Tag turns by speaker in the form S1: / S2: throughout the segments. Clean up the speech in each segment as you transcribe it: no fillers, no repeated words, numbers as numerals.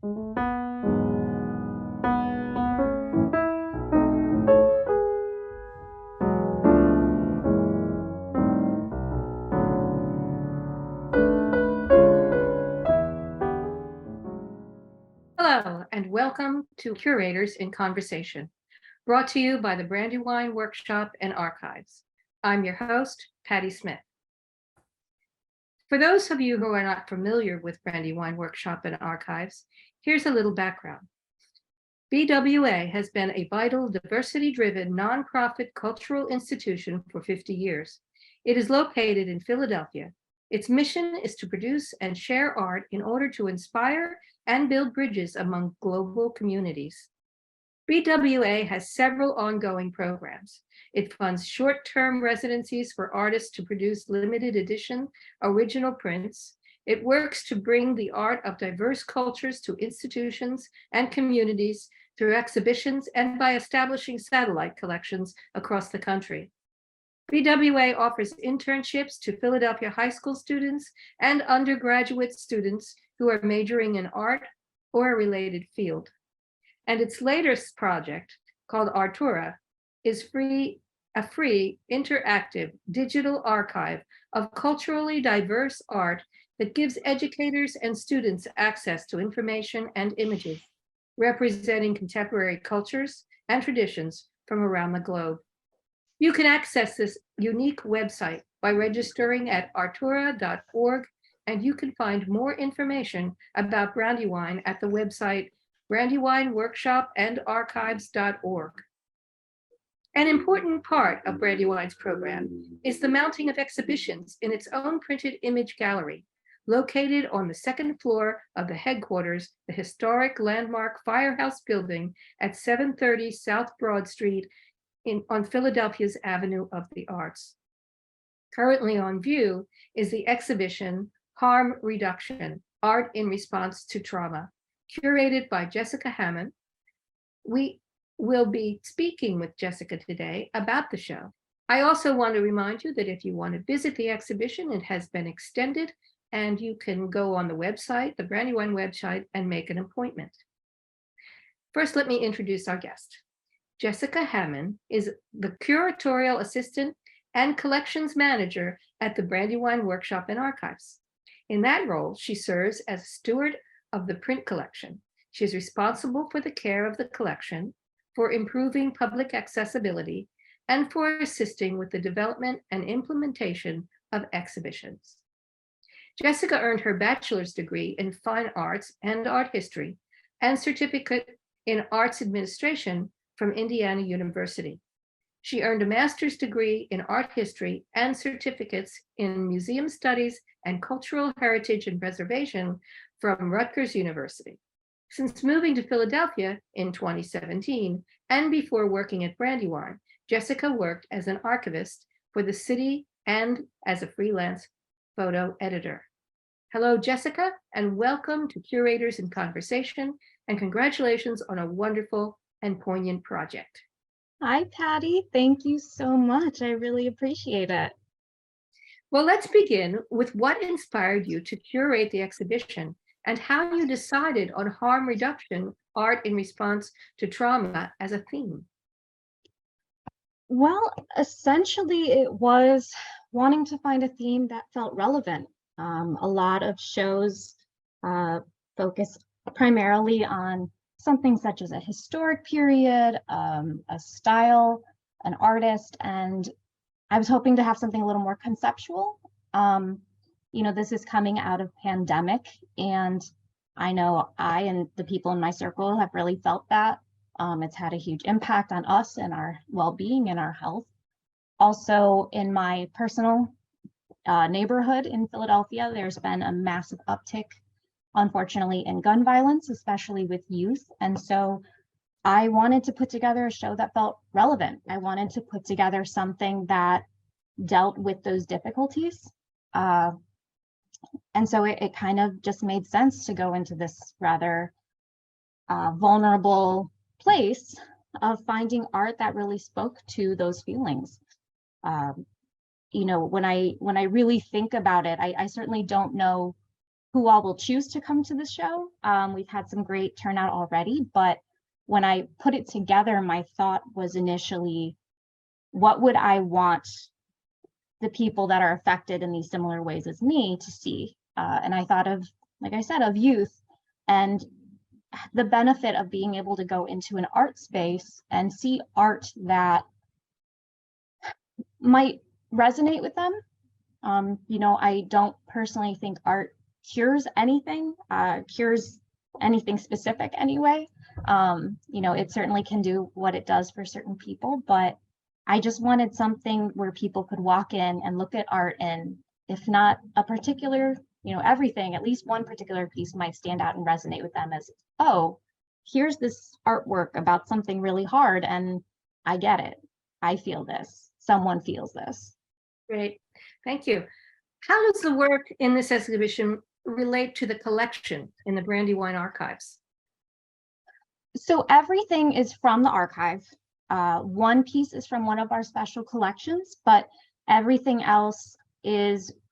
S1: Hello, and welcome to Curators in Conversation, brought to you by the Brandywine Workshop and Archives. I'm your host, Patty Smith. For those of you who are not familiar with Brandywine Workshop and Archives, here's a little background. BWA has been a vital, diversity-driven, nonprofit cultural institution for 50 years. It is located in Philadelphia. Its mission is to produce and share art in order to inspire and build bridges among global communities. BWA has several ongoing programs. It funds short-term residencies for artists to produce limited edition original prints. It works to bring the art of diverse cultures to institutions and communities through exhibitions and by establishing satellite collections across the country. BWA offers internships to Philadelphia high school students and undergraduate students who are majoring in art or a related field. And its latest project, called Artura, is a free, interactive digital archive of culturally diverse art that gives educators and students access to information and images representing contemporary cultures and traditions from around the globe. You can access this unique website by registering at artura.org, and you can find more information about Brandywine at the website brandywineworkshopandarchives.org. An important part of Brandywine's program is the mounting of exhibitions in its own printed image gallery, located on the second floor of the headquarters, the historic landmark Firehouse Building at 730 South Broad Street on Philadelphia's Avenue of the Arts. Currently on view is the exhibition Harm Reduction, Art in Response to Trauma, curated by Jessica Hamman. We will be speaking with Jessica today about the show. I also want to remind you that if you want to visit the exhibition, it has been extended, and you can go on the website, the Brandywine website, and make an appointment. First, let me introduce our guest. Jessica Hamman is the curatorial assistant and collections manager at the Brandywine Workshop and Archives. In that role, she serves as steward of the print collection. She is responsible for the care of the collection, for improving public accessibility, and for assisting with the development and implementation of exhibitions. Jessica earned her bachelor's degree in fine arts and art history and certificate in arts administration from Indiana University. She earned a master's degree in art history and certificates in museum studies and cultural heritage and preservation from Rutgers University. Since moving to Philadelphia in 2017, and before working at Brandywine, Jessica worked as an archivist for the city and as a freelance photo editor. Hello, Jessica, and welcome to Curators in Conversation, and congratulations on a wonderful and poignant project.
S2: Hi, Patty. Thank you so much. I really appreciate it.
S1: Well, let's begin with what inspired you to curate the exhibition and how you decided on harm reduction, art in response to trauma as a theme.
S2: Well, essentially, it was wanting to find a theme that felt relevant. A lot of shows focus primarily on something such as a historic period, a style, an artist, and I was hoping to have something a little more conceptual. This is coming out of pandemic, and I know I and the people in my circle have really felt that. It's had a huge impact on us and our well-being and our health. Also, in my personal neighborhood in Philadelphia, there's been a massive uptick, unfortunately, in gun violence, especially with youth. And so I wanted to put together a show that felt relevant. I wanted to put together something that dealt with those difficulties. And so it kind of just made sense to go into this rather vulnerable place of finding art that really spoke to those feelings. When I really think about it, I certainly don't know who all will choose to come to the show. We've had some great turnout already, but when I put it together, my thought was initially, what would I want the people that are affected in these similar ways as me to see? And I thought of, like I said, of youth and the benefit of being able to go into an art space and see art that might resonate with them. You know, I don't personally think art cures anything specific anyway. You know, it certainly can do what it does for certain people, but I just wanted something where people could walk in and look at art, and if not a particular, you know, everything, at least one particular piece might stand out and resonate with them as, oh, here's this artwork about something really hard and I get it. I feel this. Someone feels this.
S1: Great, thank you. How does the work in this exhibition relate to the collection in the Brandywine Archives?
S2: So everything is from the archive. One piece is from one of our special collections, but everything else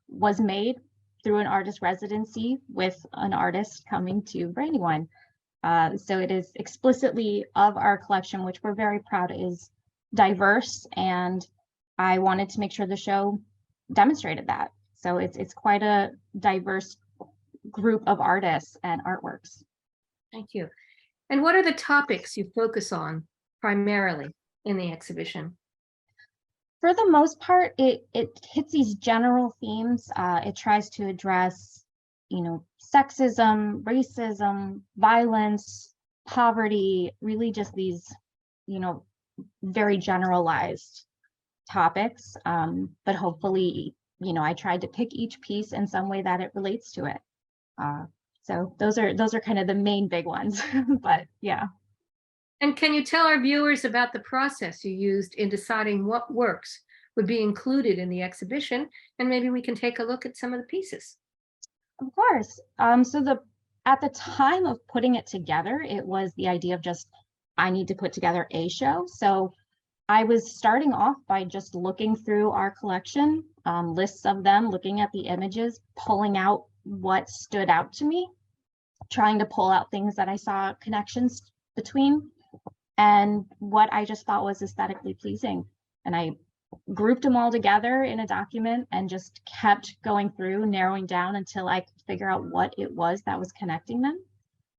S2: was made through an artist residency with an artist coming to Brandywine. So it is explicitly of our collection, which we're very proud is diverse, and I wanted to make sure the show demonstrated that. So it's quite a diverse group of artists and artworks.
S1: Thank you. And what are the topics you focus on primarily in the exhibition?
S2: For the most part, it hits these general themes. It tries to address, you know, sexism, racism, violence, poverty, really just these, you know, very generalized topics. But hopefully, you know, I tried to pick each piece in some way that it relates to it. So those are kind of the main big ones, but yeah.
S1: And can you tell our viewers about the process you used in deciding what works would be included in the exhibition? And maybe we can take a look at some of the pieces.
S2: Of course. So at the time of putting it together, it was the idea of just, I need to put together a show. So I was starting off by just looking through our collection, lists of them, looking at the images, pulling out what stood out to me, trying to pull out things that I saw connections between, and what I just thought was aesthetically pleasing. And I grouped them all together in a document and just kept going through, narrowing down until I could figure out what it was that was connecting them.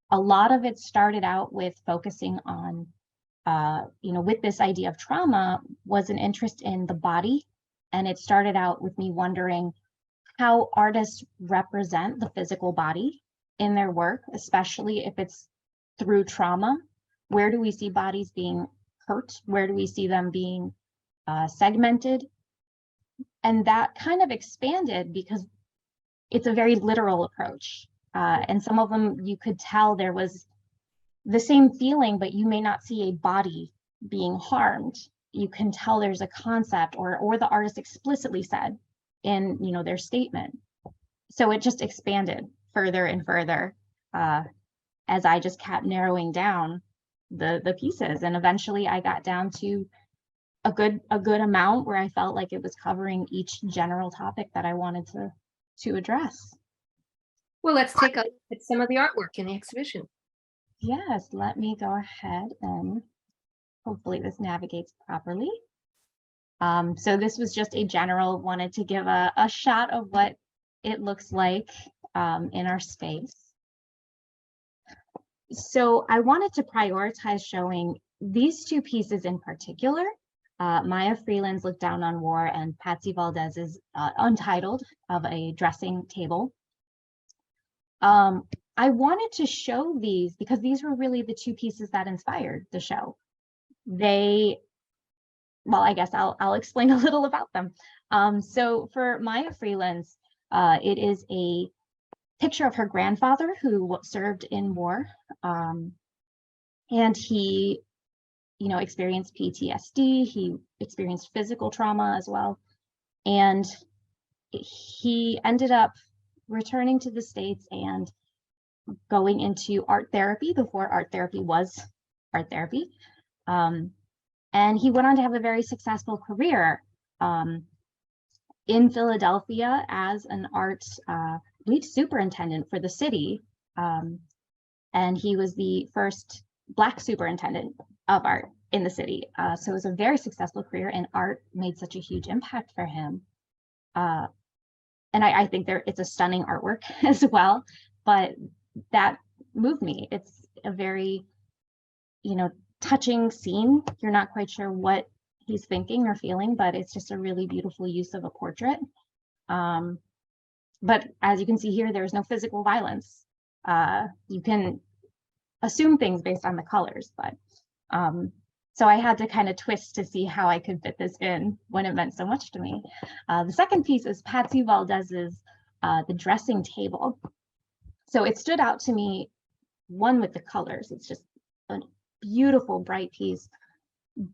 S2: A lot of it started out with focusing on, you know, with this idea of trauma, was an interest in the body. And it started out with me wondering how artists represent the physical body in their work, especially if it's through trauma. Where do we see bodies being hurt? Where do we see them being segmented? And that kind of expanded because it's a very literal approach. And some of them you could tell there was the same feeling, but you may not see a body being harmed. You can tell there's a concept, or the artist explicitly said in, you know, their statement. So it just expanded further and further as I just kept narrowing down the pieces, and eventually I got down to a good amount where I felt like it was covering each general topic that I wanted to address.
S1: Well, let's take a look at some of the artwork in the exhibition.
S2: Yes, let me go ahead and hopefully this navigates properly. So this was just a general, wanted to give a shot of what it looks like in our space. So I wanted to prioritize showing these two pieces in particular, Maya Freeland's Look Down on War and Patsy Valdez's Untitled of a Dressing Table. I wanted to show these because these were really the two pieces that inspired the show. Well, I guess I'll explain a little about them. So for Maya Freeland's, it is a picture of her grandfather who served in war, and he, you know, experienced PTSD. He experienced physical trauma as well, and he ended up returning to the States and going into art therapy before art therapy was art therapy. And he went on to have a very successful career in Philadelphia as an art believe, superintendent for the city. And he was the first Black superintendent of art in the city. So it was a very successful career, and art made such a huge impact for him. And I think it's a stunning artwork as well, but that moved me. It's a very, touching scene. You're not quite sure what he's thinking or feeling, but it's just a really beautiful use of a portrait. But as you can see here, there's no physical violence. You can assume things based on the colors, but so I had to kind of twist to see how I could fit this in when it meant so much to me. The second piece is Patsy Valdez's The Dressing Table. So it stood out to me, one, with the colors. It's just a beautiful, bright piece.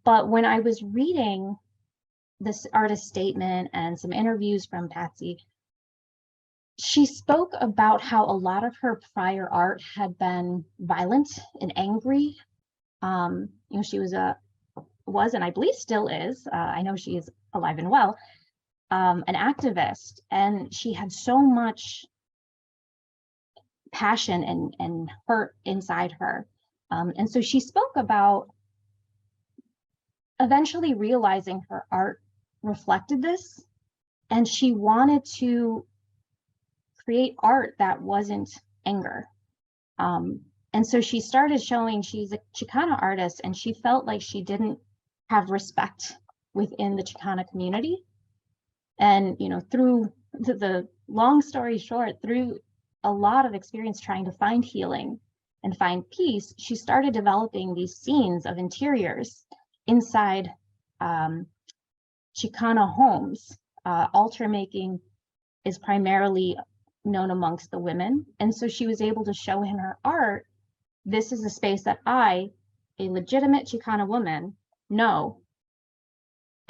S2: But when I was reading this artist statement and some interviews from Patsy, she spoke about how a lot of her prior art had been violent and angry. She was and I believe still is, I know she is alive and well, an activist, and she had so much passion and hurt inside her. And so she spoke about eventually realizing her art reflected this, and she wanted to create art that wasn't anger. And so she started showing she's a Chicana artist, and she felt like she didn't have respect within the Chicana community. And, through the long story short, through a lot of experience trying to find healing and find peace, she started developing these scenes of interiors inside Chicana homes. Altar making is primarily known amongst the women. And so she was able to show in her art, this is a space that I, a legitimate Chicana woman, know,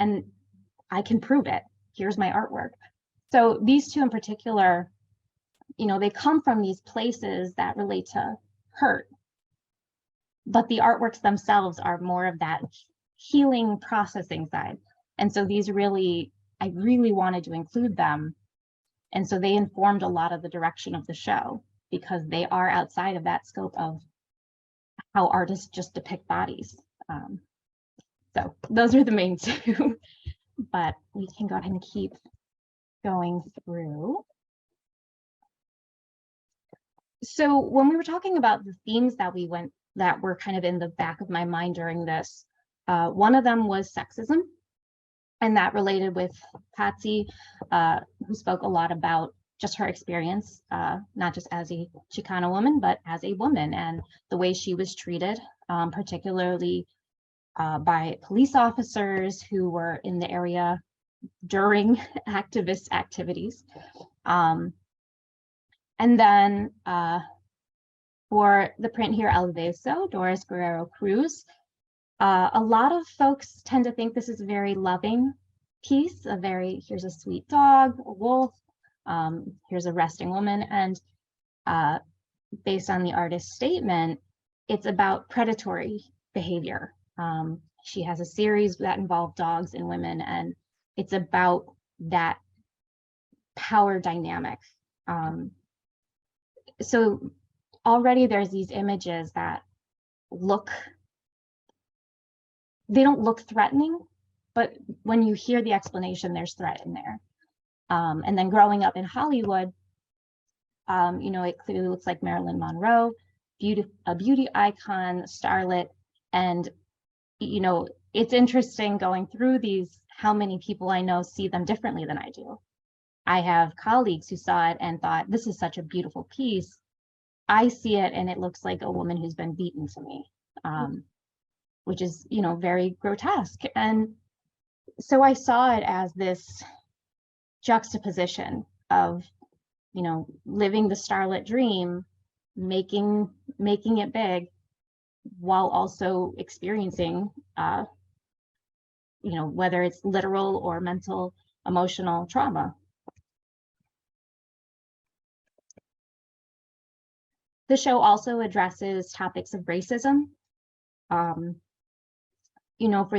S2: and I can prove it. Here's my artwork. So these two in particular, they come from these places that relate to hurt, but the artworks themselves are more of that healing processing side. And so these I really wanted to include them. And so they informed a lot of the direction of the show, because they are outside of that scope of how artists just depict bodies. So those are the main two, but we can go ahead and keep going through. So when we were talking about the themes that were kind of in the back of my mind during this, one of them was sexism, and that related with Patsy, who spoke a lot about just her experience, not just as a Chicana woman, but as a woman, and the way she was treated, particularly by police officers who were in the area during activist activities. And then for the print here, El Beso, Doris Guerrero Cruz, a lot of folks tend to think this is a very loving piece, here's a sweet dog, a wolf, here's a resting woman, and based on the artist's statement, it's about predatory behavior. She has a series that involve dogs and women, and it's about that power dynamic. So already there's these images that they don't look threatening, but when you hear the explanation, there's threat in there. And then growing up in Hollywood, it clearly looks like Marilyn Monroe, a beauty icon, starlet. And, it's interesting going through these, how many people I know see them differently than I do. I have colleagues who saw it and thought, this is such a beautiful piece. I see it and it looks like a woman who's been beaten to me, which is, very grotesque. And so I saw it as this juxtaposition of, living the starlet dream, making it big, while also experiencing, whether it's literal or mental, emotional trauma. The show also addresses topics of racism. For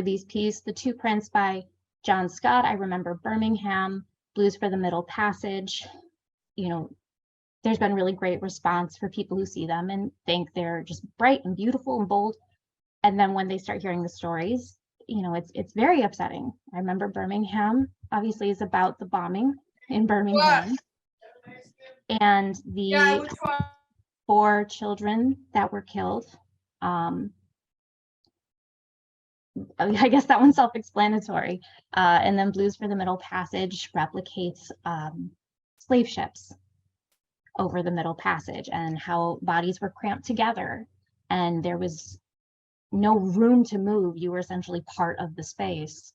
S2: these pieces, the two prints by John Scott, I remember Birmingham, Blues for the Middle Passage, there's been really great response for people who see them and think they're just bright and beautiful and bold. And then when they start hearing the stories, you know, it's very upsetting. I remember Birmingham, obviously, is about the bombing in Birmingham and the 4 children that were killed. I guess that one's self-explanatory. And then Blues for the Middle Passage replicates slave ships over the Middle Passage and how bodies were cramped together and there was no room to move. You were essentially part of the space,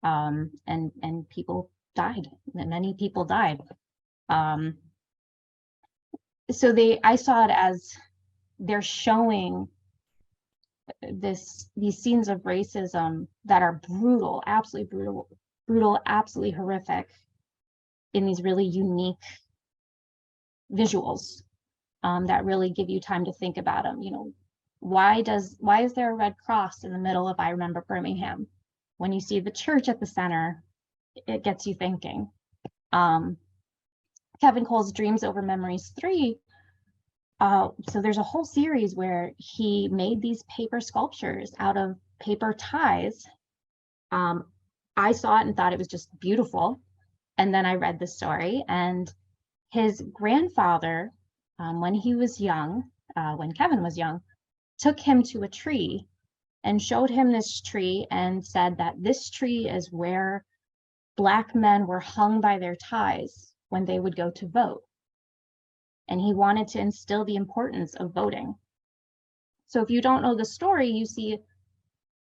S2: and people died. Many people died. So I saw it as they're showing these scenes of racism that are brutal, absolutely brutal, absolutely horrific, in these really unique visuals that really give you time to think about them. You know, why is there a red cross in the middle of I Remember Birmingham? When you see the church at the center, it gets you thinking. Kevin Cole's Dreams Over Memories 3. So there's a whole series where he made these paper sculptures out of paper ties. I saw it and thought it was just beautiful. And then I read the story, and his grandfather, when he was young, when Kevin was young, took him to a tree and showed him this tree and said that this tree is where Black men were hung by their ties when they would go to vote. And he wanted to instill the importance of voting. So if you don't know the story, you see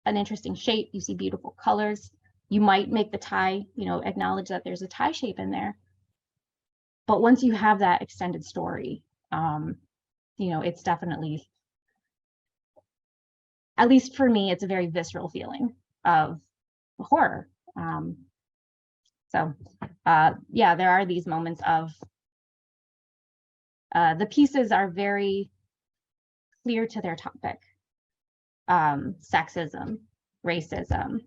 S2: an interesting shape, you see beautiful colors, you might make the tie, you know, acknowledge that there's a tie shape in there. But once you have that extended story, you know, it's definitely, at least for me, it's a very visceral feeling of horror. Yeah, there are these moments of, the pieces are very clear to their topic. Sexism, racism.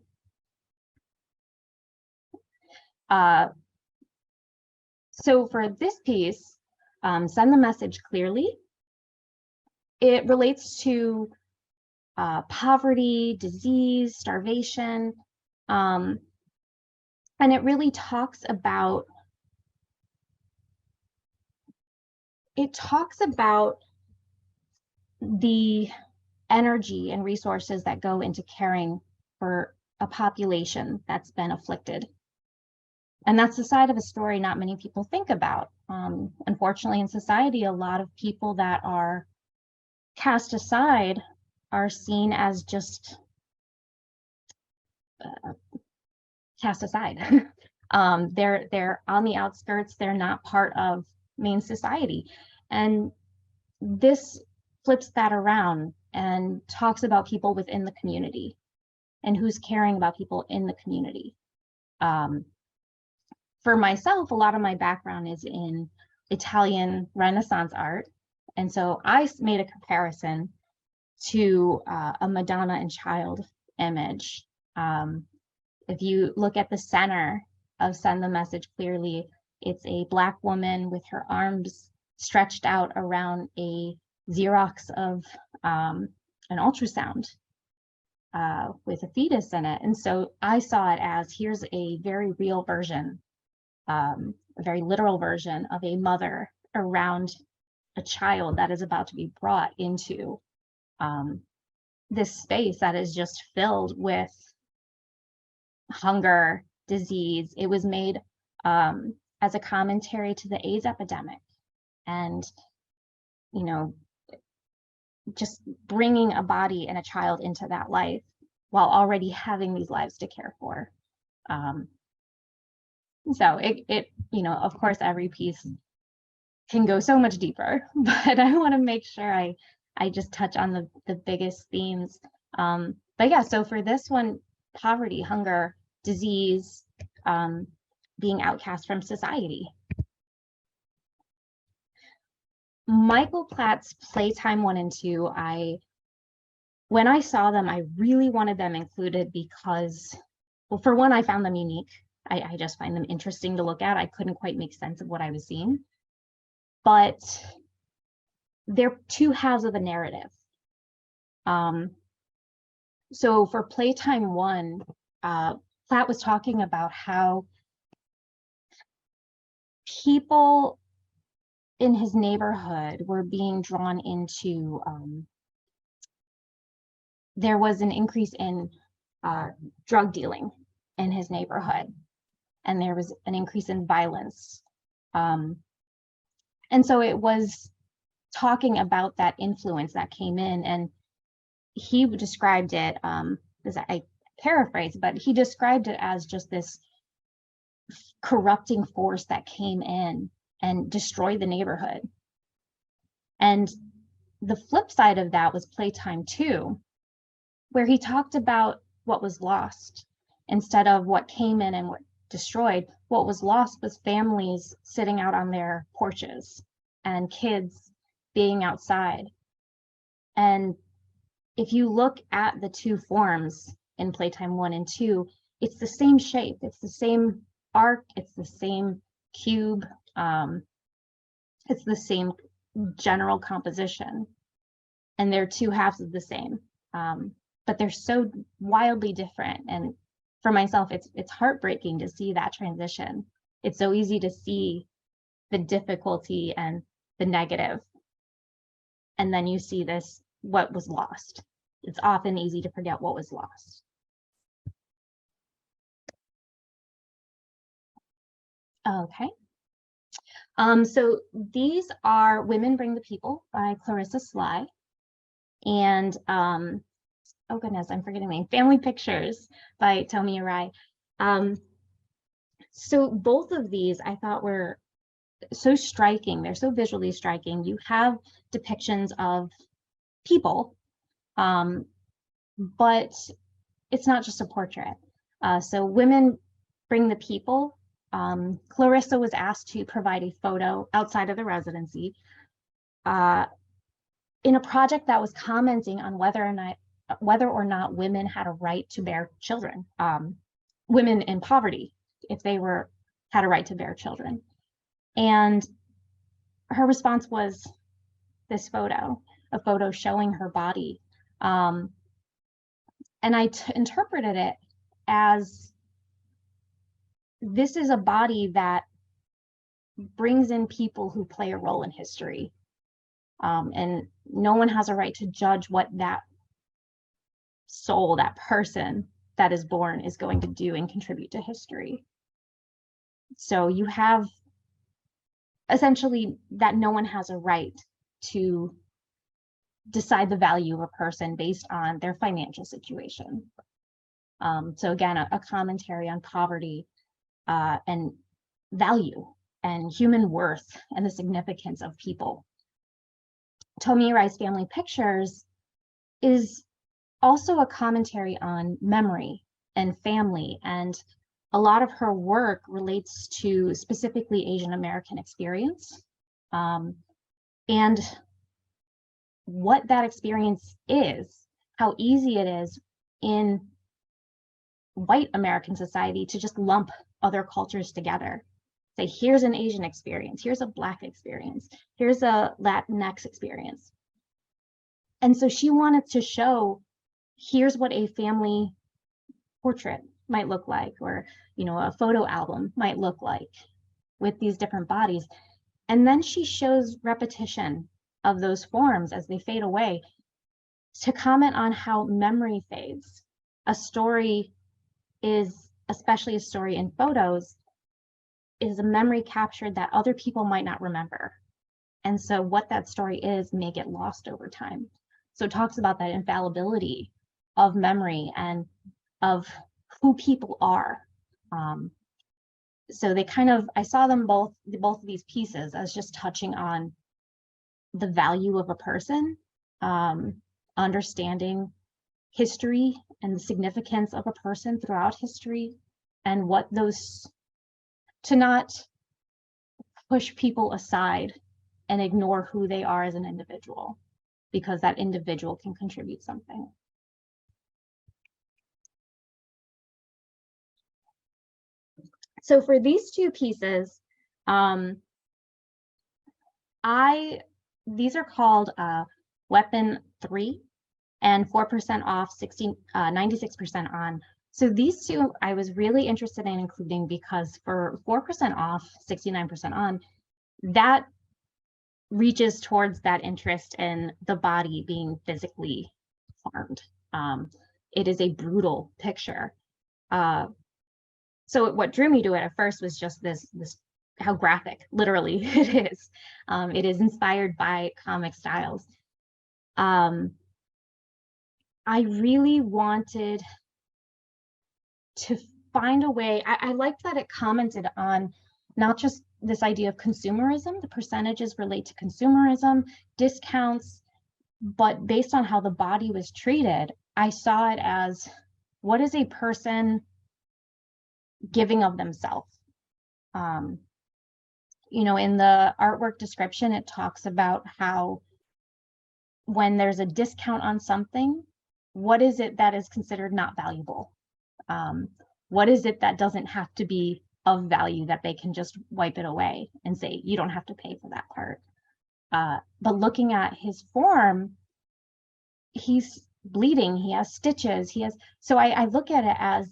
S2: So for this piece, Send the Message Clearly, it relates to poverty, disease, starvation, and it really talks about the energy and resources that go into caring for a population that's been afflicted. And that's the side of a story not many people think about. Unfortunately, in society, a lot of people that are cast aside are seen as just cast aside. They're on the outskirts, they're not part of main society. And this flips that around and talks about people within the community and who's caring about people in the community. For myself, a lot of my background is in Italian Renaissance art. And so I made a comparison to a Madonna and Child image. If you look at the center of Send the Message Clearly, it's a Black woman with her arms stretched out around a Xerox of an ultrasound with a fetus in it. And so I saw it as, here's a very real version, a very literal version of a mother around a child that is about to be brought into this space that is just filled with hunger, disease. It was made as a commentary to the AIDS epidemic, and, you know, just bringing a body and a child into that life while already having these lives to care for. So it, you know, of course, every piece can go so much deeper, but I want to make sure I just touch on the biggest themes. But yeah, so for this one, poverty, hunger, disease, being outcast from society. Michael Platt's Playtime 1 and 2, when I saw them, I really wanted them included because, well, for one, I found them unique. I just find them interesting to look at. I couldn't quite make sense of what I was seeing. but they're two halves of the narrative. So for Playtime 1, Platt was talking about how people in his neighborhood were being drawn into, there was an increase in drug dealing in his neighborhood, and there was an increase in violence. And so it was talking about that influence that came in, and he described it, as I paraphrase, but he described it as just this corrupting force that came in and destroyed the neighborhood. And the flip side of that was Playtime 2, where he talked about what was lost instead of what came in and what destroyed. What was lost was families sitting out on their porches and kids being outside. And if you look at the two forms in Playtime 1 and 2, it's the same shape, it's the same arc, it's the same cube, it's the same general composition, and they're two halves of the same, but they're so wildly different. And for myself, it's heartbreaking to see that transition. It's so easy to see the difficulty and the negative, and then you see this, what was lost. It's often easy to forget what was lost. Okay. So these are Women Bring the People by Clarissa Sly. And oh goodness, I'm forgetting the name, Family Pictures by Tomi Arai. So both of these I thought were so striking. They're so visually striking. You have depictions of people, but it's not just a portrait. So Women Bring the People, Clarissa was asked to provide a photo outside of the residency in a project that was commenting on whether or not women had a right to bear children, women in poverty, if they had a right to bear children. And her response was this photo, a photo showing her body. And I interpreted it as, this is a body that brings in people who play a role in history. And no one has a right to judge what that soul, that person that is born, is going to do and contribute to history. So you have essentially that no one has a right to decide the value of a person based on their financial situation. So again, a commentary on poverty and value and human worth and the significance of people. Tomi Arai's Family Pictures is also a commentary on memory and family, and a lot of her work relates to specifically Asian American experience, and what that experience is, how easy it is in white American society to just lump other cultures together. Say, here's an Asian experience, here's a Black experience, here's a Latinx experience. And so she wanted to show, here's what a family portrait might look like, or a photo album might look like with these different bodies. And then she shows repetition of those forms as they fade away to comment on how memory fades. A story is, especially a story in photos, is a memory captured that other people might not remember. And so what that story is may get lost over time. So it talks about that infallibility of memory and of who people are. So they kind of, I saw them both of these pieces as just touching on the value of a person, understanding history and the significance of a person throughout history, and what those, to not push people aside and ignore who they are as an individual, because that individual can contribute something. So for these two pieces, These are called Weapon 3 and 4% off, 96% on. So these two I was really interested in including because for 4% off, 69% on, that reaches towards that interest in the body being physically harmed. It is a brutal picture. So what drew me to it at first was just this how graphic, literally, it is. It is inspired by comic styles. I really wanted to find a way. I liked that it commented on not just this idea of consumerism, the percentages relate to consumerism, discounts, but based on how the body was treated, I saw it as, what is a person giving of themselves? You know, in the artwork description, it talks about how when there's a discount on something, what is it that is considered not valuable? What is it that doesn't have to be of value that they can just wipe it away and say, you don't have to pay for that part? But looking at his form, he's bleeding, he has stitches, so I look at it as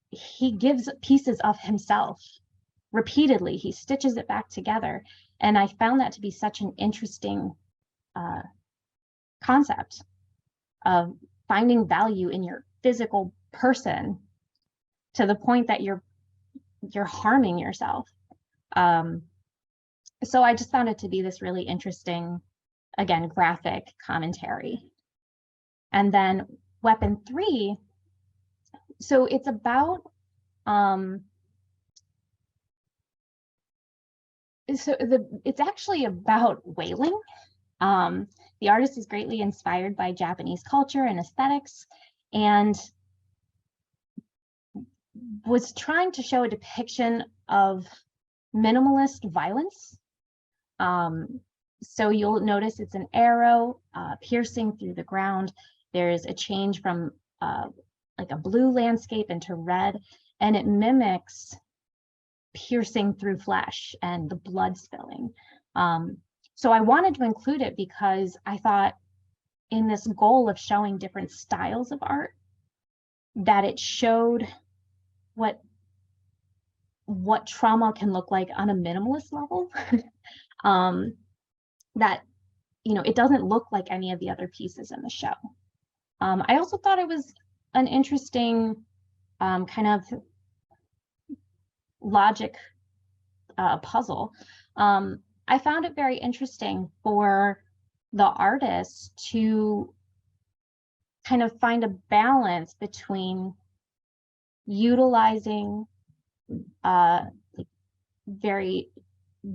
S2: he gives pieces of himself repeatedly, he stitches it back together. And I found that to be such an interesting concept of finding value in your physical person to the point that you're harming yourself. So I just found it to be this really interesting, again, graphic commentary. And then Weapon 3, so it's about it's actually about whaling. The artist is greatly inspired by Japanese culture and aesthetics, and was trying to show a depiction of minimalist violence. So you'll notice it's an arrow piercing through the ground. There's a change from like a blue landscape into red, and it mimics piercing through flesh and the blood spilling. So I wanted to include it because I thought in this goal of showing different styles of art, that it showed what trauma can look like on a minimalist level. That, you know, it doesn't look like any of the other pieces in the show. I also thought it was an interesting kind of logic puzzle. I found it very interesting for the artist to kind of find a balance between utilizing very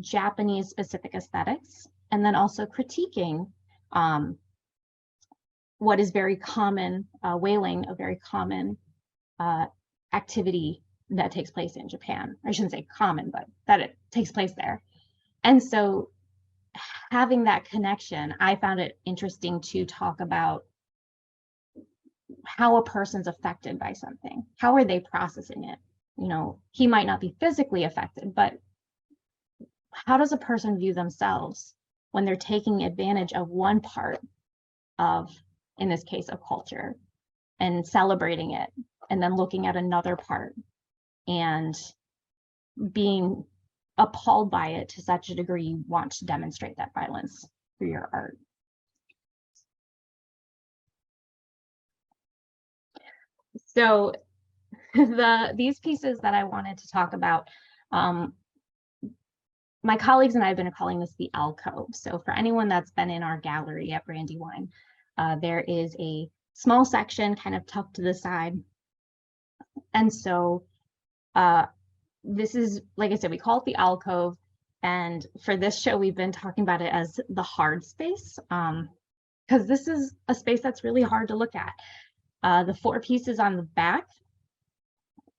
S2: Japanese specific aesthetics, and then also critiquing what is very common, whaling, a very common activity that takes place in Japan. I shouldn't say common, but that it takes place there. And so having that connection, I found it interesting to talk about how a person's affected by something. How are they processing it? You know, he might not be physically affected, but how does a person view themselves when they're taking advantage of one part of, in this case, a culture, and celebrating it, and then looking at another part and being appalled by it to such a degree you want to demonstrate that violence through your art. So these pieces that I wanted to talk about, my colleagues and I have been calling this the alcove. So for anyone that's been in our gallery at Brandywine, there is a small section kind of tucked to the side. And so this is, like I said, we call it the alcove. And for this show, we've been talking about it as the hard space, because this is a space that's really hard to look at. The 4 pieces on the back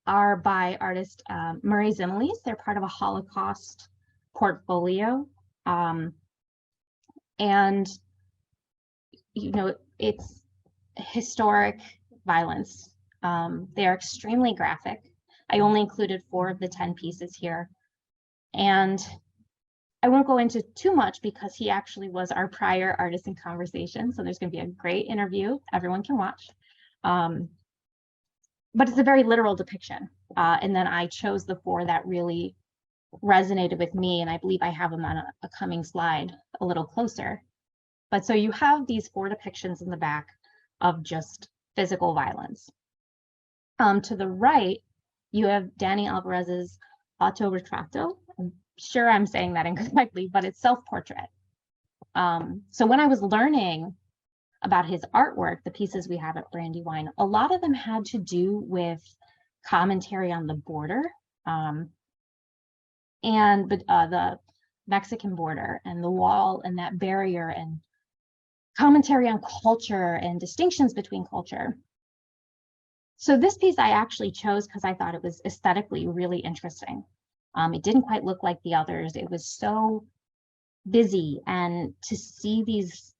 S2: are by artist Murray Zimmerles. They're part of a Holocaust portfolio. And, you know, it's historic violence. They are extremely graphic. I only included 4 of the 10 pieces here. And I won't go into too much because he actually was our prior artist in conversation. So there's going to be a great interview everyone can watch. But it's a very literal depiction. And then I chose the 4 that really resonated with me. And I believe I have them on a coming slide a little closer. But so you have these 4 depictions in the back of just physical violence. To the right, you have Danny Alvarez's Autoretrato. I'm sure I'm saying that incorrectly, but it's self-portrait. So when I was learning about his artwork, the pieces we have at Brandywine, a lot of them had to do with commentary on the border and the Mexican border and the wall and that barrier and commentary on culture and distinctions between culture. So this piece I actually chose because I thought it was aesthetically really interesting. It didn't quite look like the others. It was so busy, and to see these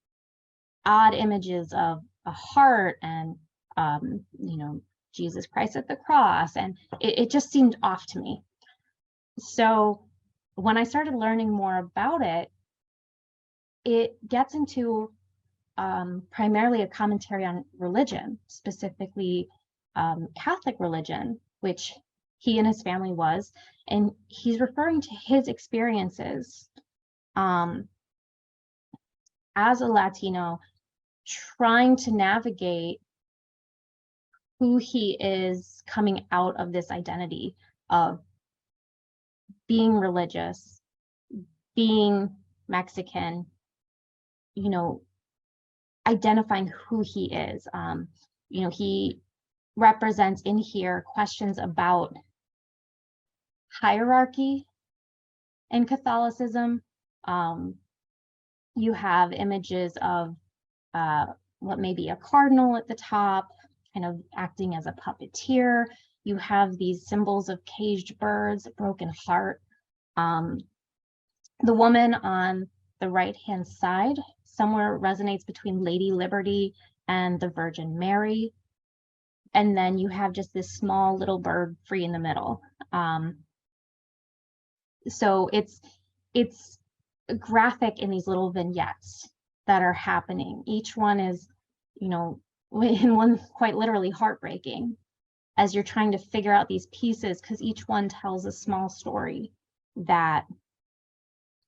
S2: odd images of a heart and you know, Jesus Christ at the cross, and it just seemed off to me. So when I started learning more about it, it gets into primarily a commentary on religion, specifically Catholic religion, which he and his family was, and he's referring to his experiences as a Latino trying to navigate who he is coming out of this identity of being religious, being Mexican, you know, identifying who he is. You know, he represents in here questions about hierarchy in Catholicism. You have images of what may be a cardinal at the top, kind of acting as a puppeteer. You have these symbols of caged birds, a broken heart. The woman on the right-hand side somewhere resonates between Lady Liberty and the Virgin Mary. And then you have just this small little bird free in the middle. So it's graphic in these little vignettes that are happening. Each one is, you know, in one quite literally heartbreaking as you're trying to figure out these pieces, because each one tells a small story that,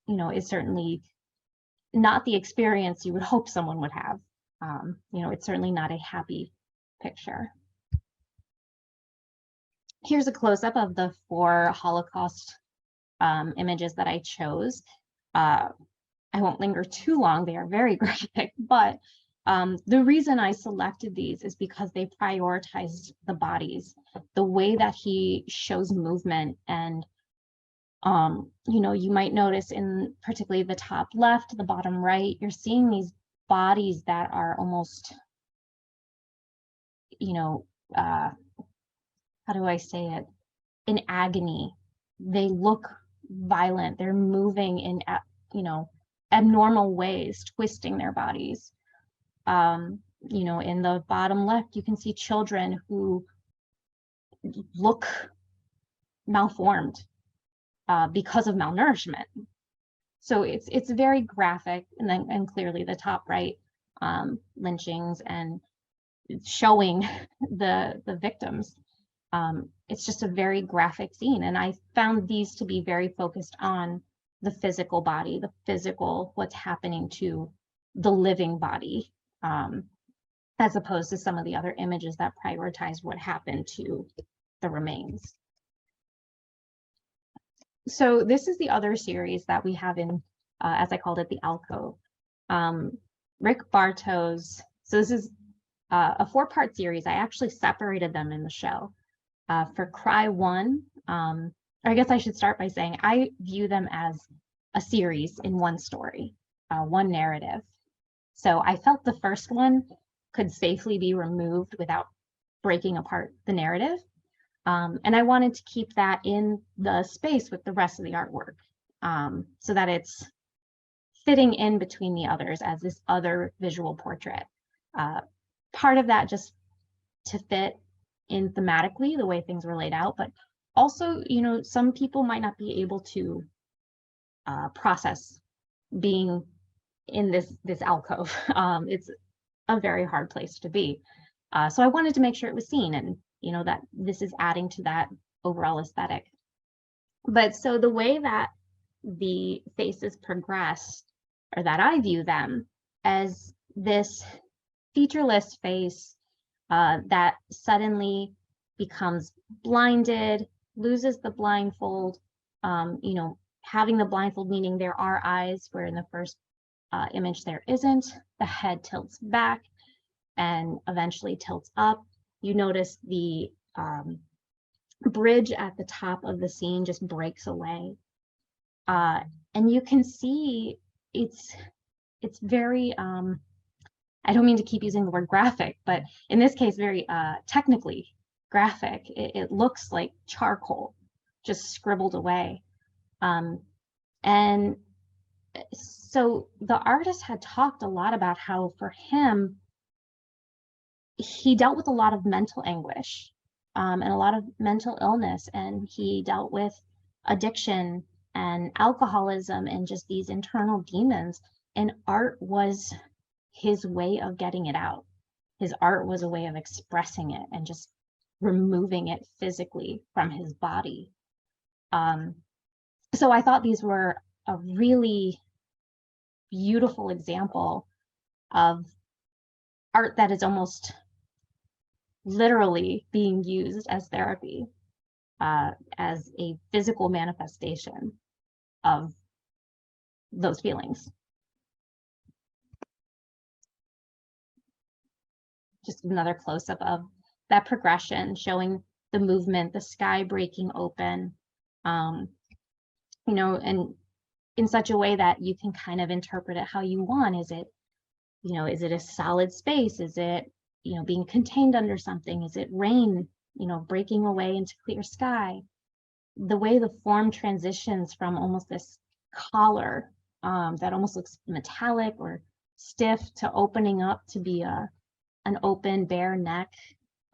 S2: you know, is certainly not the experience you would hope someone would have. You know, it's certainly not a happy picture. Here's a close-up of the 4 Holocaust images that I chose. I won't linger too long, they are very graphic, but the reason I selected these is because they prioritized the bodies, the way that he shows movement. And you know, you might notice in particularly the top left, the bottom right, you're seeing these bodies that are almost, you know, how do I say it, in agony. They look violent, they're moving in, you know, abnormal ways, twisting their bodies. You know, in the bottom left, you can see children who look malformed because of malnourishment. So it's very graphic. And then, and clearly the top right, lynchings and showing the victims. It's just a very graphic scene. And I found these to be very focused on the physical body, the physical, what's happening to the living body, as opposed to some of the other images that prioritize what happened to the remains. So this is the other series that we have in, as I called it, the alcove. Rick Bartow's, so this is a 4-part series. I actually separated them in the show. For Cry 1, or I guess I should start by saying I view them as a series in one story, one narrative. So I felt the first one could safely be removed without breaking apart the narrative. And I wanted to keep that in the space with the rest of the artwork, so that it's fitting in between the others as this other visual portrait. Part of that just to fit in thematically the way things were laid out, but also, you know, some people might not be able to process being in this alcove. It's a very hard place to be. So I wanted to make sure it was seen, and that this is adding to that overall aesthetic. But so the way that the faces progress, or that I view them, as this featureless face that suddenly becomes blinded, loses the blindfold, having the blindfold meaning there are eyes where in the first image there isn't, the head tilts back and eventually tilts up. You notice the bridge at the top of the scene just breaks away. And you can see it's very, I don't mean to keep using the word graphic, but in this case, very technically graphic. It looks like charcoal just scribbled away. And so the artist had talked a lot about how for him, he dealt with a lot of mental anguish and a lot of mental illness, and he dealt with addiction and alcoholism and just these internal demons, and art was his way of getting it out. His art was a way of expressing it and just removing it physically from his body. So I thought these were a really beautiful example of art that is almost literally being used as therapy, as a physical manifestation of those feelings. Just another close-up of that progression, showing the movement, the sky breaking open, and in such a way that you can kind of interpret it how you want. Is it a solid space? Is it, being contained under something? Is it rain, breaking away into clear sky? The way the form transitions from almost this collar that almost looks metallic or stiff to opening up to be an open, bare neck.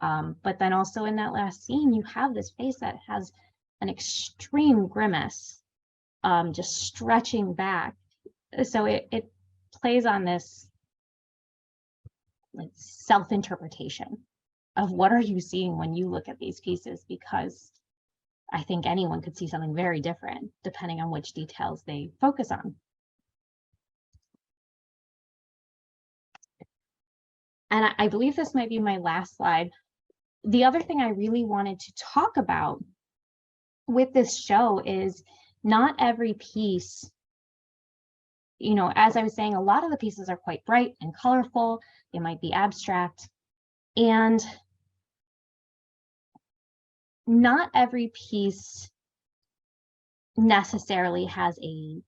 S2: But then also in that last scene, you have this face that has an extreme grimace, just stretching back. So it plays on this like self-interpretation of what are you seeing when you look at these pieces, because I think anyone could see something very different depending on which details they focus on. And I believe this might be my last slide. The other thing I really wanted to talk about with this show is not every piece, as I was saying, a lot of the pieces are quite bright and colorful. They might be abstract. And not every piece necessarily has a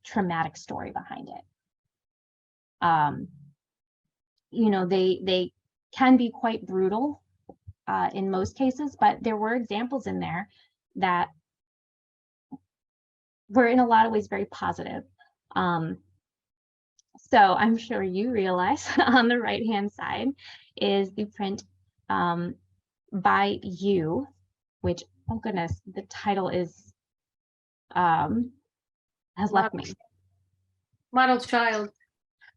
S2: traumatic story behind it. They can be quite brutal in most cases, but there were examples in there that were in a lot of ways very positive. So I'm sure you realize on the right-hand side is the print by you, which, oh goodness, the title is, has left me.
S1: Model Child.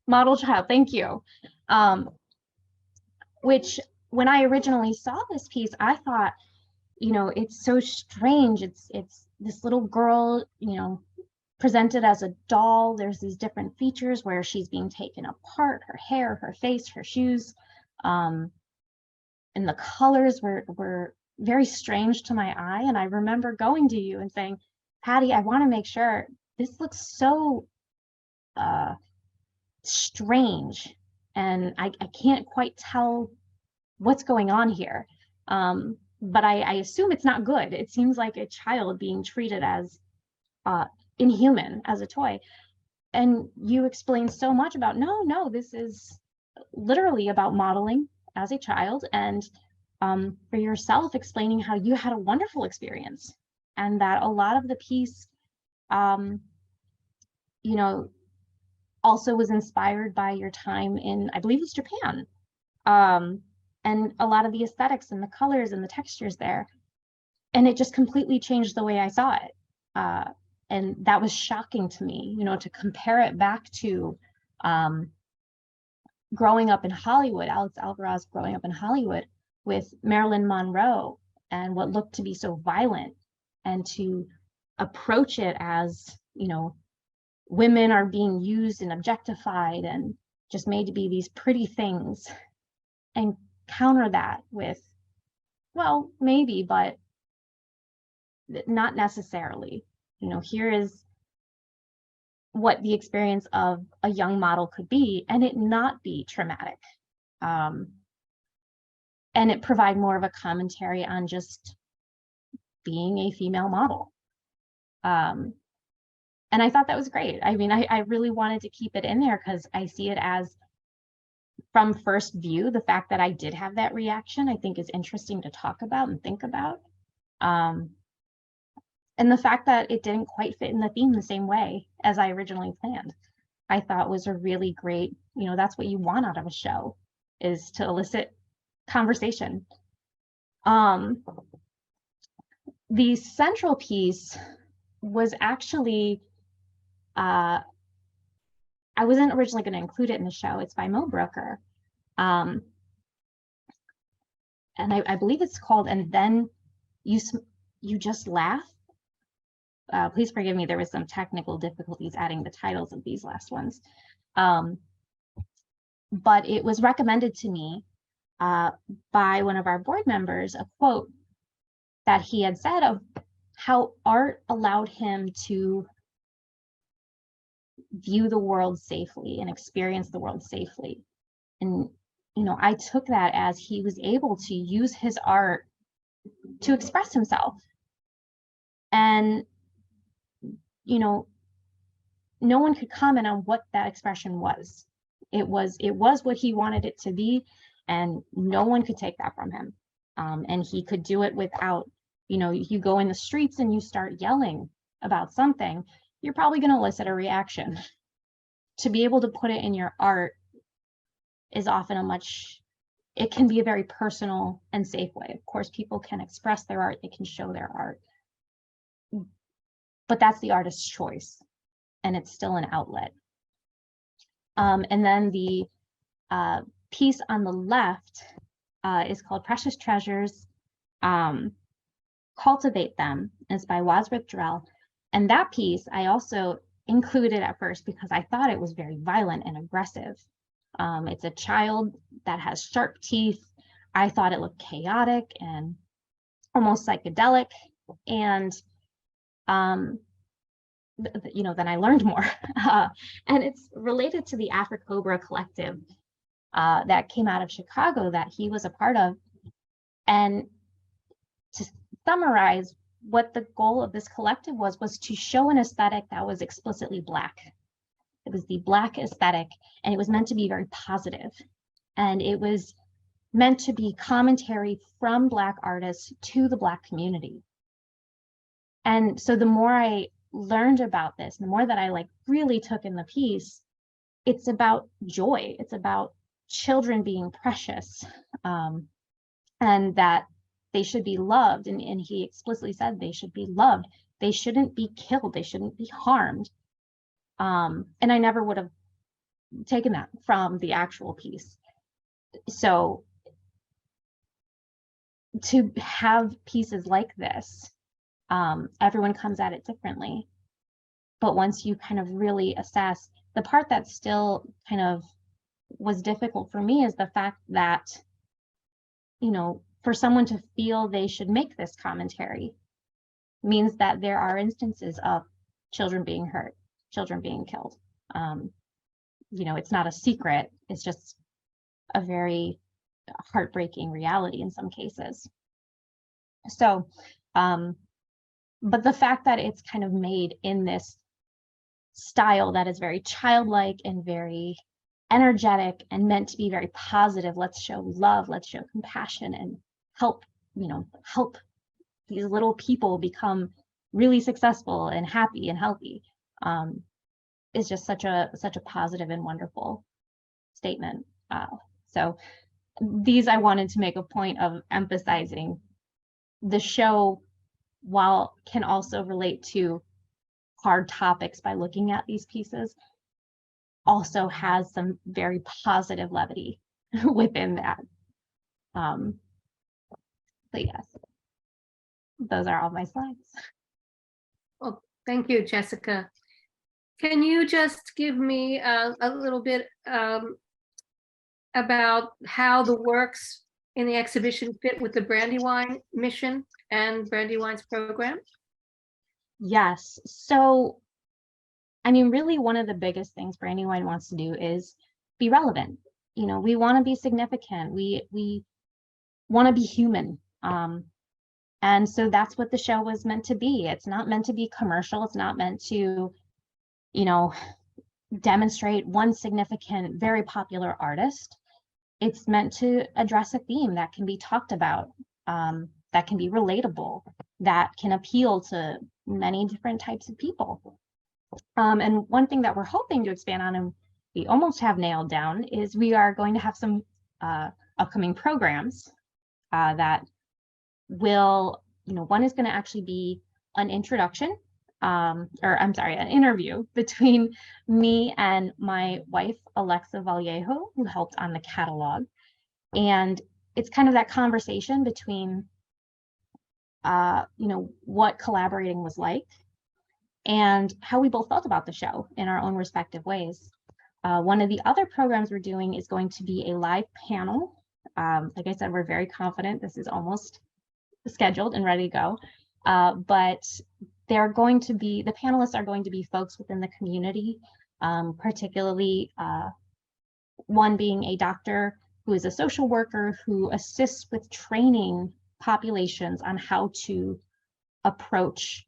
S2: Model Child, thank you. Which when I originally saw this piece, I thought, it's so strange. It's this little girl, presented as a doll. There's these different features where she's being taken apart, her hair, her face, her shoes. And the colors were very strange to my eye. And I remember going to you and saying, Patty, I want to make sure this looks so strange. And I can't quite tell what's going on here. But I assume it's not good. It seems like a child being treated as inhuman, as a toy. And you explained so much about, no, this is literally about modeling as a child, and for yourself explaining how you had a wonderful experience, and that a lot of the piece, also was inspired by your time in, I believe it's Japan, and a lot of the aesthetics and the colors and the textures there. And it just completely changed the way I saw it. And that was shocking to me, you know, to compare it back to growing up in Hollywood, Alex Alvarez growing up in Hollywood with Marilyn Monroe and what looked to be so violent, and to approach it as, you know, women are being used and objectified and just made to be these pretty things, and counter that with, well, maybe, but not necessarily. You know, here is what the experience of a young model could be, and it not be traumatic. And it provide more of a commentary on just being a female model. And I thought that was great. I mean, I really wanted to keep it in there because I see it as, from first view, the fact that I did have that reaction, I think is interesting to talk about and think about. And the fact that it didn't quite fit in the theme the same way as I originally planned, I thought was a really great, you know, that's what you want out of a show, is to elicit conversation. The central piece was actually, I wasn't originally going to include it in the show. It's by Mo Brooker. And I believe it's called "And Then You Just Laugh." Please forgive me, there was some technical difficulties adding the titles of these last ones. But it was recommended to me by one of our board members, a quote that he had said of how art allowed him to view the world safely and experience the world safely. And, you know, I took that as he was able to use his art to express himself. And, you know, no one could comment on what that expression was. It was what he wanted it to be, and no one could take that from him. And he could do it without, you know, you go in the streets and you start yelling about something, you're probably going to elicit a reaction. To be able to put it in your art is often it can be a very personal and safe way. Of course, people can express their art, they can show their art, but that's the artist's choice, and it's still an outlet. And then the piece on the left is called "Precious Treasures, Cultivate Them." It's by Wadsworth Drell. And that piece I also included at first because I thought it was very violent and aggressive. It's a child that has sharp teeth. I thought it looked chaotic and almost psychedelic. And you know, then I learned more. And it's related to the Afrocobra collective that came out of Chicago that he was a part of. And to summarize, what the goal of this collective was to show an aesthetic that was explicitly Black. It was the Black aesthetic, and it was meant to be very positive. And it was meant to be commentary from Black artists to the Black community. And so the more I learned about this, the more that I really took in the piece, it's about joy. It's about children being precious, and that they should be loved. And he explicitly said they should be loved. They shouldn't be killed. They shouldn't be harmed. And I never would have taken that from the actual piece. So to have pieces like this, everyone comes at it differently. But once you kind of really assess, the part that still kind of was difficult for me is the fact that, you know, for someone to feel they should make this commentary means that there are instances of children being hurt, children being killed. You know, it's not a secret. It's just a very heartbreaking reality in some cases. So, but the fact that it's kind of made in this style that is very childlike and very energetic and meant to be very positive, let's show love, let's show compassion and help, you know, help these little people become really successful and happy and healthy, is just such a positive and wonderful statement. So these I wanted to make a point of emphasizing. The show, while can also relate to hard topics by looking at these pieces also has some very positive levity within that. So yes, those are all my slides.
S1: Well, thank you, Jessica. Can you just give me a little bit about how the works in the exhibition fit with the Brandywine mission and Brandywine's program?
S2: Yes. So, I mean, really one of the biggest things Brandywine wants to do is be relevant. You know, we want to be significant. We want to be human. And so that's what the show was meant to be. It's not meant to be commercial. It's not meant to, you know, demonstrate one significant, very popular artist. It's meant to address a theme that can be talked about, that can be relatable, that can appeal to many different types of people. And one thing that we're hoping to expand on, and we almost have nailed down, is we are going to have some upcoming programs that will, you know, one is going to actually be an introduction, or I'm sorry, an interview between me and my wife, Alexa Vallejo, who helped on the catalog. And it's kind of that conversation between, you know, what collaborating was like and how we both felt about the show in our own respective ways. One of the other programs we're doing is going to be a live panel. Like I said, we're very confident this is almost scheduled and ready to go. But they're going to be, the panelists are going to be folks within the community, particularly one being a doctor who is a social worker who assists with training populations on how to approach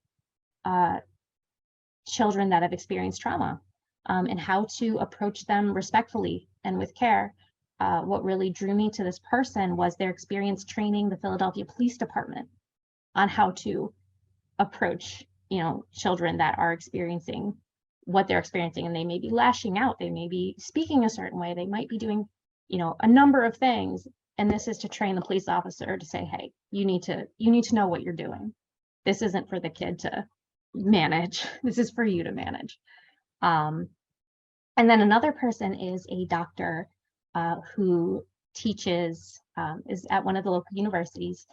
S2: children that have experienced trauma, and how to approach them respectfully and with care. What really drew me to this person was their experience training the Philadelphia Police Department on how to approach, you know, children that are experiencing what they're experiencing, and they may be lashing out, they may be speaking a certain way, they might be doing, you know, a number of things. And this is to train the police officer to say, hey, you need to know what you're doing. This isn't for the kid to manage. This is for you to manage. And then another person is a doctor who teaches, is at one of the local universities.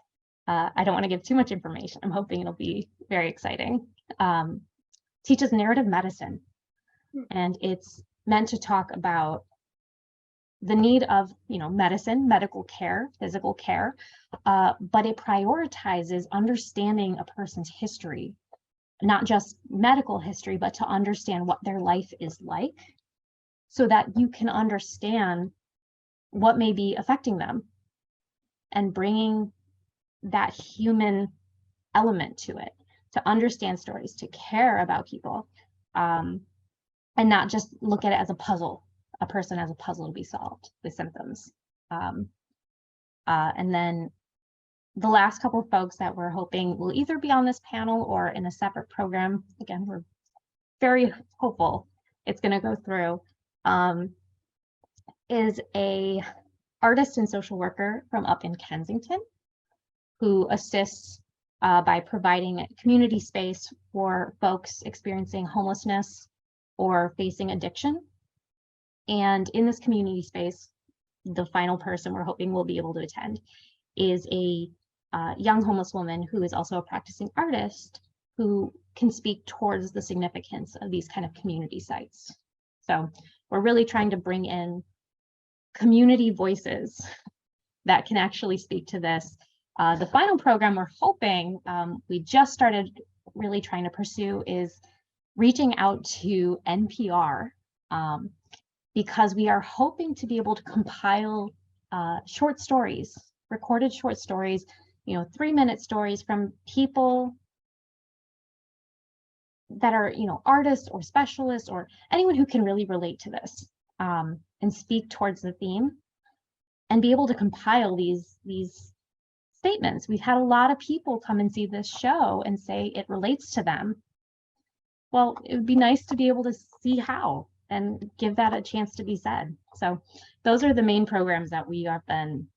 S2: I don't want to give too much information. I'm hoping it'll be very exciting. Teaches narrative medicine. And it's meant to talk about the need of, you know, medicine, medical care, physical care, but it prioritizes understanding a person's history, not just medical history, but to understand what their life is like, so that you can understand what may be affecting them and bringing that human element to it, to understand stories, to care about people, and not just look at it as a puzzle, a person as a puzzle to be solved with symptoms. And then the last couple of folks that we're hoping will either be on this panel or in a separate program, again, we're very hopeful it's going to go through, is a artist and social worker from up in Kensington who assists by providing a community space for folks experiencing homelessness or facing addiction. And in this community space, the final person we're hoping will be able to attend is a young homeless woman who is also a practicing artist who can speak towards the significance of these kind of community sites. So we're really trying to bring in community voices that can actually speak to this. The final program we're hoping, we just started really trying to pursue, is reaching out to NPR, because we are hoping to be able to compile short stories, recorded short stories, you know, 3-minute stories from people that are, you know, artists or specialists or anyone who can really relate to this, and speak towards the theme, and be able to compile these statements. We've had a lot of people come and see this show and say it relates to them. Well, it would be nice to be able to see how and give that a chance to be said. So those are the main programs that we have been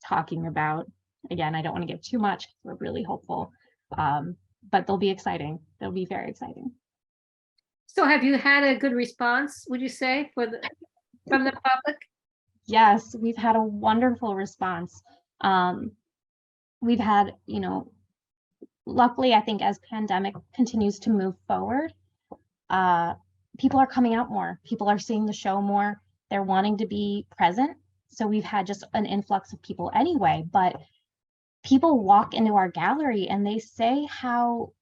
S2: talking about. Again, I don't want to give too much. We're really hopeful, but they'll be exciting. They'll be very exciting.
S1: So have you had a good response, would you say, from the public?
S2: Yes, we've had a wonderful response. We've had, luckily, I think as pandemic continues to move forward, people are coming out more. People are seeing the show more. They're wanting to be present. So we've had just an influx of people anyway, but people walk into our gallery and they say how,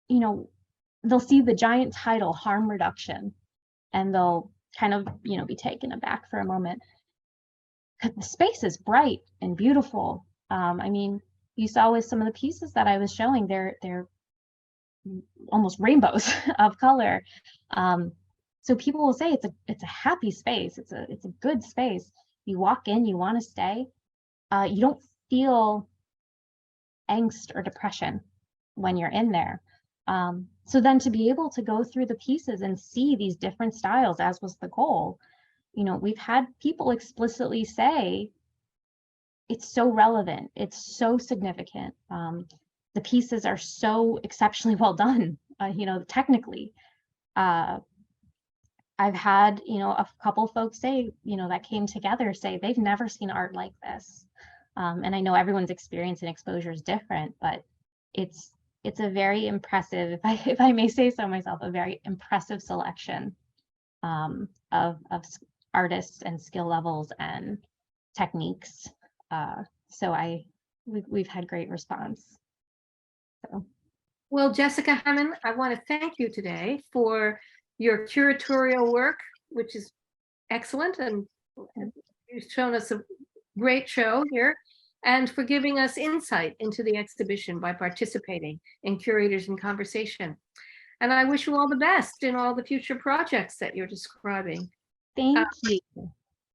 S2: they'll see the giant title, harm reduction, and they'll kind of, be taken aback for a moment. The space is bright and beautiful. I mean, you saw with some of the pieces that I was showing, they're almost rainbows of color. So people will say it's a happy space. It's a good space. You walk in, you want to stay. You don't feel angst or depression when you're in there. So then to be able to go through the pieces and see these different styles, as was the goal, we've had people explicitly say it's so relevant, it's so significant. The pieces are so exceptionally well done, technically. I've had, a couple folks say, that came together say they've never seen art like this. And I know everyone's experience and exposure is different, but it's a very impressive, if I may say so myself, a very impressive selection of artists and skill levels and techniques. So we've had great response. So.
S1: Well, Jessica Hamman, I want to thank you today for your curatorial work, which is excellent, and you've shown us a great show here, and for giving us insight into the exhibition by participating in Curators in Conversation. And I wish you all the best in all the future projects that you're describing.
S2: Thank you.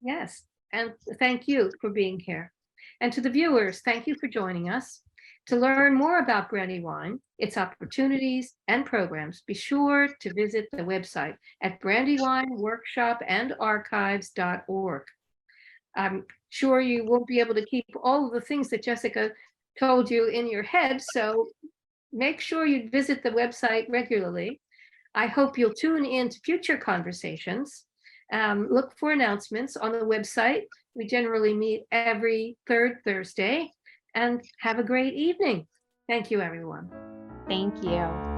S1: Yes, and thank you for being here. And to the viewers, thank you for joining us. To learn more about Brandywine, its opportunities and programs, be sure to visit the website at Brandywine Workshop and Archives.org. I'm sure you won't be able to keep all of the things that Jessica told you in your head, so make sure you visit the website regularly. I hope you'll tune in to future conversations. Look for announcements on the website. We generally meet every third Thursday, and have a great evening. Thank you, everyone.
S2: Thank you.